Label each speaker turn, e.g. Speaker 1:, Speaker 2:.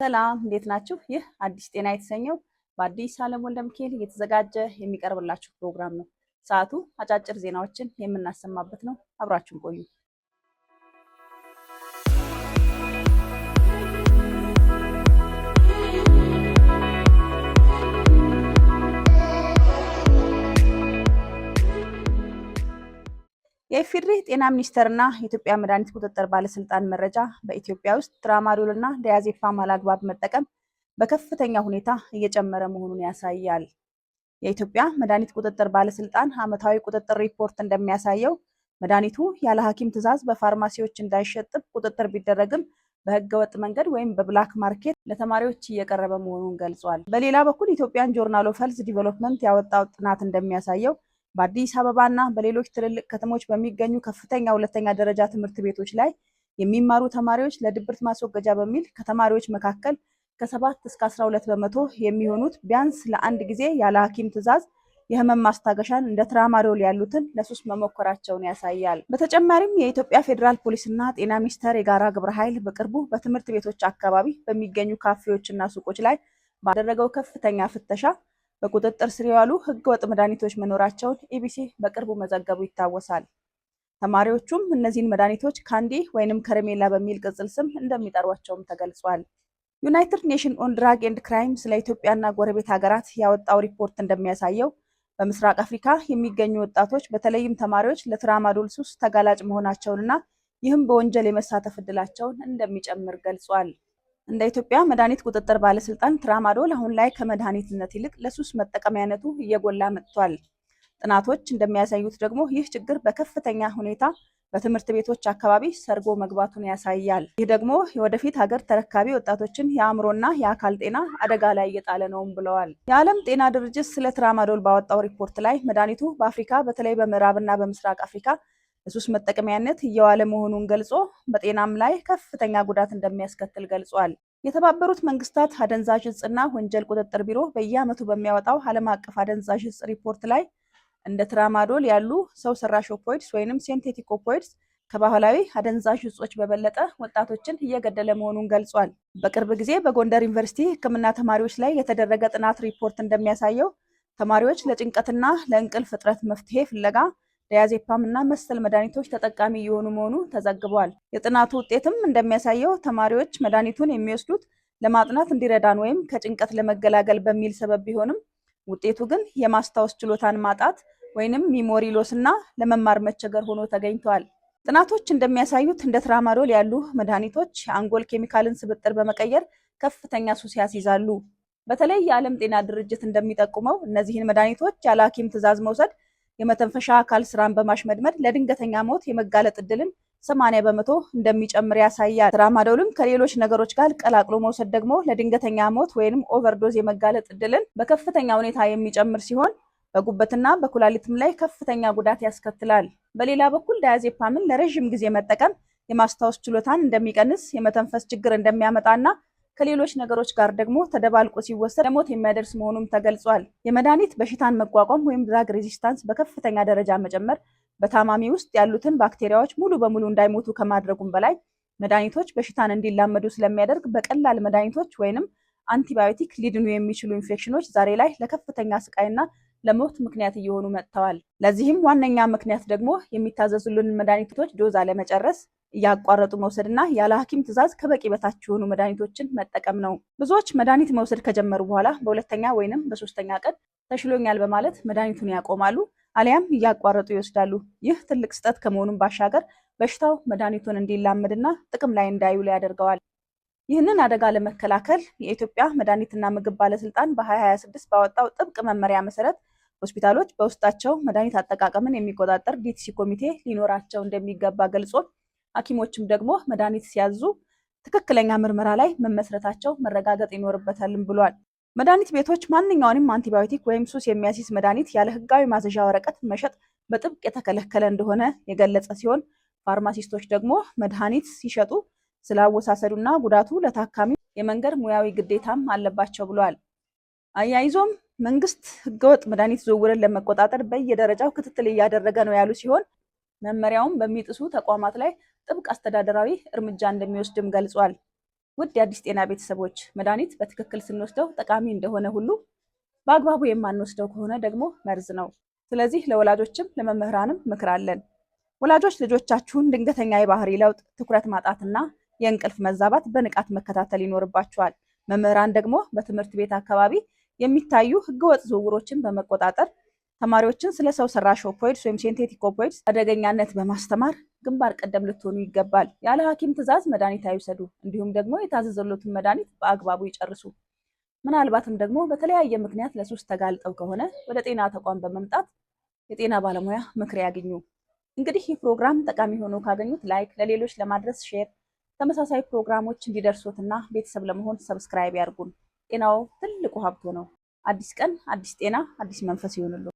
Speaker 1: ሰላም እንዴት ናችሁ? ይህ አዲስ ጤና የተሰኘው በአዲስ ዓለም ወልደ ሚካኤል እየተዘጋጀ የሚቀርብላችሁ ፕሮግራም ነው። ሰዓቱ አጫጭር ዜናዎችን የምናሰማበት ነው። አብራችሁን ቆዩ። የኢፌዴሪ ጤና ሚኒስቴርና የኢትዮጵያ መድኃኒት ቁጥጥር ባለስልጣን መረጃ በኢትዮጵያ ውስጥ ትራማዶልና ዳያዜፓም አላግባብ መጠቀም በከፍተኛ ሁኔታ እየጨመረ መሆኑን ያሳያል። የኢትዮጵያ መድኃኒት ቁጥጥር ባለስልጣን ዓመታዊ ቁጥጥር ሪፖርት እንደሚያሳየው መድኃኒቱ ያለ ሐኪም ትዕዛዝ በፋርማሲዎች እንዳይሸጥ ቁጥጥር ቢደረግም በህገወጥ መንገድ ወይም በብላክ ማርኬት ለተማሪዎች እየቀረበ መሆኑን ገልጿል። በሌላ በኩል ኢትዮጵያን ጆርናል ኦፍ ሄልዝ ዲቨሎፕመንት ያወጣው ጥናት እንደሚያሳየው በአዲስ አበባና በሌሎች ትልልቅ ከተሞች በሚገኙ ከፍተኛ ሁለተኛ ደረጃ ትምህርት ቤቶች ላይ የሚማሩ ተማሪዎች ለድብርት ማስወገጃ በሚል ከተማሪዎች መካከል ከ7 እስከ 12 በመቶ የሚሆኑት ቢያንስ ለአንድ ጊዜ ያለ ሐኪም ትዕዛዝ የህመም ማስታገሻን እንደ ትራማዶል ያሉትን ለሱስ መሞከራቸውን ያሳያል። በተጨማሪም የኢትዮጵያ ፌዴራል ፖሊስና ጤና ሚኒስቴር የጋራ ግብረ ኃይል በቅርቡ በትምህርት ቤቶች አካባቢ በሚገኙ ካፌዎችና ሱቆች ላይ ባደረገው ከፍተኛ ፍተሻ በቁጥጥር ስር የዋሉ ህገወጥ መድኃኒቶች መኖራቸውን ኢቢሲ በቅርቡ መዘገቡ ይታወሳል። ተማሪዎቹም እነዚህን መድኃኒቶች ካንዲ ወይንም ከረሜላ በሚል ቅጽል ስም እንደሚጠሯቸውም ተገልጿል። ዩናይትድ ኔሽን ኦን ድራግ ኤንድ ክራይም ስለ ኢትዮጵያና ጎረቤት ሀገራት ያወጣው ሪፖርት እንደሚያሳየው በምስራቅ አፍሪካ የሚገኙ ወጣቶች በተለይም ተማሪዎች ለትራማዶል ሱስ ተጋላጭ መሆናቸውንና ይህም በወንጀል የመሳተፍ ዕድላቸውን እንደሚጨምር ገልጿል። እንደ ኢትዮጵያ መድኃኒት ቁጥጥር ባለስልጣን ትራማዶል አሁን ላይ ከመድኃኒትነት ይልቅ ለሱስ መጠቀሚያነቱ እየጎላ መጥቷል። ጥናቶች እንደሚያሳዩት ደግሞ ይህ ችግር በከፍተኛ ሁኔታ በትምህርት ቤቶች አካባቢ ሰርጎ መግባቱን ያሳያል። ይህ ደግሞ የወደፊት ሀገር ተረካቢ ወጣቶችን የአእምሮና የአካል ጤና አደጋ ላይ እየጣለ ነውም ብለዋል። የዓለም ጤና ድርጅት ስለ ትራማዶል ባወጣው ሪፖርት ላይ መድኃኒቱ በአፍሪካ በተለይ በምዕራብና በምስራቅ አፍሪካ ለሱስ መጠቀሚያነት እየዋለ መሆኑን ገልጾ በጤናም ላይ ከፍተኛ ጉዳት እንደሚያስከትል ገልጿል። የተባበሩት መንግስታት አደንዛዥ ዕፅና ወንጀል ቁጥጥር ቢሮ በየዓመቱ በሚያወጣው ዓለም አቀፍ አደንዛዥ ዕፅ ሪፖርት ላይ እንደ ትራማዶል ያሉ ሰው ሰራሽ ኦፒዮይድስ ወይንም ሲንቴቲክ ኦፒዮይድስ ከባህላዊ አደንዛዥ ዕጾች በበለጠ ወጣቶችን እየገደለ መሆኑን ገልጿል። በቅርብ ጊዜ በጎንደር ዩኒቨርሲቲ ሕክምና ተማሪዎች ላይ የተደረገ ጥናት ሪፖርት እንደሚያሳየው ተማሪዎች ለጭንቀትና ለእንቅልፍ እጥረት መፍትሄ ፍለጋ ዳያዜፓም እና መሰል መድኃኒቶች ተጠቃሚ የሆኑ መሆኑ ተዘግቧል። የጥናቱ ውጤትም እንደሚያሳየው ተማሪዎች መድኃኒቱን የሚወስዱት ለማጥናት እንዲረዳን ወይም ከጭንቀት ለመገላገል በሚል ሰበብ ቢሆንም ውጤቱ ግን የማስታወስ ችሎታን ማጣት ወይንም ሚሞሪ ሎስ እና ለመማር መቸገር ሆኖ ተገኝቷል። ጥናቶች እንደሚያሳዩት እንደ ትራማዶል ያሉ መድኃኒቶች የአንጎል ኬሚካልን ስብጥር በመቀየር ከፍተኛ ሱስ ያስይዛሉ። በተለይ የዓለም ጤና ድርጅት እንደሚጠቁመው እነዚህን መድኃኒቶች ያለ ሐኪም ትዕዛዝ መውሰድ የመተንፈሻ አካል ስራን በማሽመድመድ ለድንገተኛ ሞት የመጋለጥ ዕድልን 80 በመቶ እንደሚጨምር ያሳያል። ትራማዶልን ከሌሎች ነገሮች ጋር ቀላቅሎ መውሰድ ደግሞ ለድንገተኛ ሞት ወይንም ኦቨርዶዝ የመጋለጥ ዕድልን በከፍተኛ ሁኔታ የሚጨምር ሲሆን በጉበትና በኩላሊትም ላይ ከፍተኛ ጉዳት ያስከትላል። በሌላ በኩል ዳያዜፓምን ለረጅም ጊዜ መጠቀም የማስታወስ ችሎታን እንደሚቀንስ፣ የመተንፈስ ችግር እንደሚያመጣና ከሌሎች ነገሮች ጋር ደግሞ ተደባልቆ ሲወሰድ ለሞት የሚያደርስ መሆኑም ተገልጿል። የመድኃኒት በሽታን መቋቋም ወይም ድራግ ሬዚስታንስ በከፍተኛ ደረጃ መጨመር በታማሚ ውስጥ ያሉትን ባክቴሪያዎች ሙሉ በሙሉ እንዳይሞቱ ከማድረጉም በላይ መድኃኒቶች በሽታን እንዲላመዱ ስለሚያደርግ በቀላል መድኃኒቶች ወይንም አንቲባዮቲክ ሊድኑ የሚችሉ ኢንፌክሽኖች ዛሬ ላይ ለከፍተኛ ስቃይና ለሞት ምክንያት እየሆኑ መጥተዋል። ለዚህም ዋነኛ ምክንያት ደግሞ የሚታዘዙልን መድኃኒቶች ዶዝ አለመጨረስ፣ እያቋረጡ መውሰድና ያለ ሐኪም ትዕዛዝ ከበቂ በታች የሆኑ መድኃኒቶችን መጠቀም ነው። ብዙዎች መድኃኒት መውሰድ ከጀመሩ በኋላ በሁለተኛ ወይንም በሶስተኛ ቀን ተሽሎኛል በማለት መድኃኒቱን ያቆማሉ አሊያም እያቋረጡ ይወስዳሉ። ይህ ትልቅ ስህተት ከመሆኑም ባሻገር በሽታው መድኃኒቱን እንዲላመድና ጥቅም ላይ እንዳይውል ያደርገዋል። ይህንን አደጋ ለመከላከል የኢትዮጵያ መድኃኒትና ምግብ ባለስልጣን በ2026 ባወጣው ጥብቅ መመሪያ መሰረት ሆስፒታሎች በውስጣቸው መድኃኒት አጠቃቀምን የሚቆጣጠር ዲቲሲ ኮሚቴ ሊኖራቸው እንደሚገባ ገልጾ ሐኪሞችም ደግሞ መድኃኒት ሲያዙ ትክክለኛ ምርመራ ላይ መመስረታቸው መረጋገጥ ይኖርበታልም ብሏል። መድኃኒት ቤቶች ማንኛውንም አንቲባዮቲክ ወይም ሱስ የሚያስይዝ መድኃኒት ያለ ህጋዊ ማዘዣ ወረቀት መሸጥ በጥብቅ የተከለከለ እንደሆነ የገለጸ ሲሆን ፋርማሲስቶች ደግሞ መድኃኒት ሲሸጡ ስላወሳሰዱና ጉዳቱ ለታካሚ የመንገር ሙያዊ ግዴታም አለባቸው ብሏል። አያይዞም መንግስት ህገወጥ መድኃኒት ዝውውርን ለመቆጣጠር በየደረጃው ክትትል እያደረገ ነው ያሉ ሲሆን መመሪያውን በሚጥሱ ተቋማት ላይ ጥብቅ አስተዳደራዊ እርምጃ እንደሚወስድም ገልጿል። ውድ የአዲስ ጤና ቤተሰቦች መድኃኒት በትክክል ስንወስደው ጠቃሚ እንደሆነ ሁሉ በአግባቡ የማንወስደው ከሆነ ደግሞ መርዝ ነው። ስለዚህ ለወላጆችም ለመምህራንም ምክር አለን። ወላጆች ልጆቻችሁን ድንገተኛ የባህሪ ለውጥ፣ ትኩረት ማጣትና የእንቅልፍ መዛባት በንቃት መከታተል ይኖርባቸዋል። መምህራን ደግሞ በትምህርት ቤት አካባቢ የሚታዩ ህገወጥ ዝውውሮችን በመቆጣጠር ተማሪዎችን ስለ ሰው ሰራሽ ኦፖይድስ ወይም ሲንቴቲክ ኦፖይድስ አደገኛነት በማስተማር ግንባር ቀደም ልትሆኑ ይገባል። ያለ ሐኪም ትዕዛዝ መድኃኒት አይውሰዱ። እንዲሁም ደግሞ የታዘዘሎትን መድኃኒት በአግባቡ ይጨርሱ። ምናልባትም ደግሞ በተለያየ ምክንያት ለሱስ ተጋልጠው ከሆነ ወደ ጤና ተቋም በመምጣት የጤና ባለሙያ ምክር ያግኙ። እንግዲህ ይህ ፕሮግራም ጠቃሚ ሆኖ ካገኙት ላይክ፣ ለሌሎች ለማድረስ ሼር፣ ተመሳሳይ ፕሮግራሞች እንዲደርሱትና ቤተሰብ ለመሆን ሰብስክራይብ ያርጉን። ጤናው ትልቁ ሀብቶ ነው። አዲስ ቀን፣ አዲስ ጤና፣ አዲስ መንፈስ ይሆንሉ።